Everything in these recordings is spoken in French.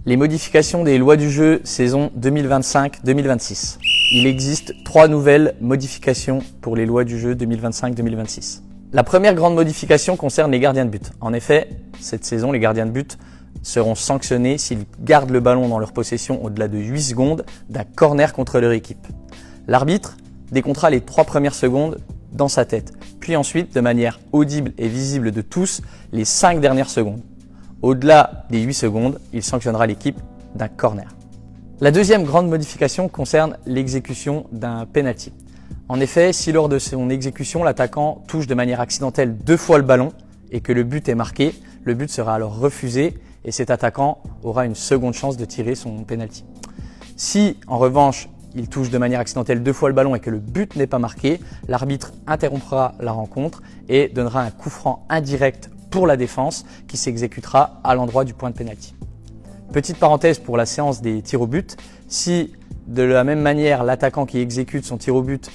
Les modifications des lois du jeu saison 2025-2026. Il existe 3 nouvelles modifications pour les lois du jeu 2025-2026. La première grande modification concerne les gardiens de but. En effet, cette saison, les gardiens de but seront sanctionnés s'ils gardent le ballon dans leur possession au-delà de 8 secondes d'un corner contre leur équipe. L'arbitre décomptera les 3 premières secondes dans sa tête, puis ensuite, de manière audible et visible de tous, les 5 dernières secondes. Au-delà des 8 secondes, il sanctionnera l'équipe d'un corner. La deuxième grande modification concerne l'exécution d'un penalty. En effet, si lors de son exécution, l'attaquant touche de manière accidentelle 2 fois le ballon et que le but est marqué, le but sera alors refusé et cet attaquant aura une seconde chance de tirer son penalty. Si, en revanche, il touche de manière accidentelle 2 fois le ballon et que le but n'est pas marqué, l'arbitre interrompra la rencontre et donnera un coup franc indirect pour la défense qui s'exécutera à l'endroit du point de pénalty. Petite parenthèse pour la séance des tirs au but, si de la même manière l'attaquant qui exécute son tir au but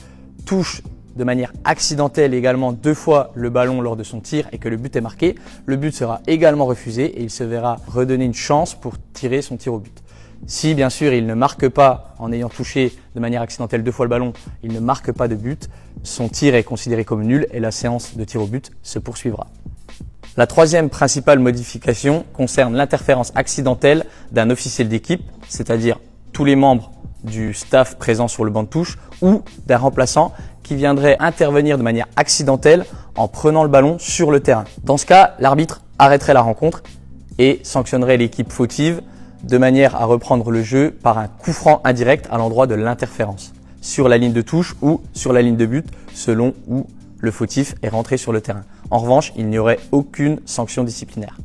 touche de manière accidentelle également 2 fois le ballon lors de son tir et que le but est marqué, le but sera également refusé et il se verra redonner une chance pour tirer son tir au but. Si bien sûr il ne marque pas en ayant touché de manière accidentelle 2 fois le ballon, il ne marque pas de but, son tir est considéré comme nul et la séance de tir au but se poursuivra. La troisième principale modification concerne l'interférence accidentelle d'un officiel d'équipe, c'est-à-dire tous les membres du staff présent sur le banc de touche ou d'un remplaçant qui viendrait intervenir de manière accidentelle en prenant le ballon sur le terrain. Dans ce cas, l'arbitre arrêterait la rencontre et sanctionnerait l'équipe fautive de manière à reprendre le jeu par un coup franc indirect à l'endroit de l'interférence, sur la ligne de touche ou sur la ligne de but, selon où le fautif est rentré sur le terrain. En revanche, il n'y aurait aucune sanction disciplinaire.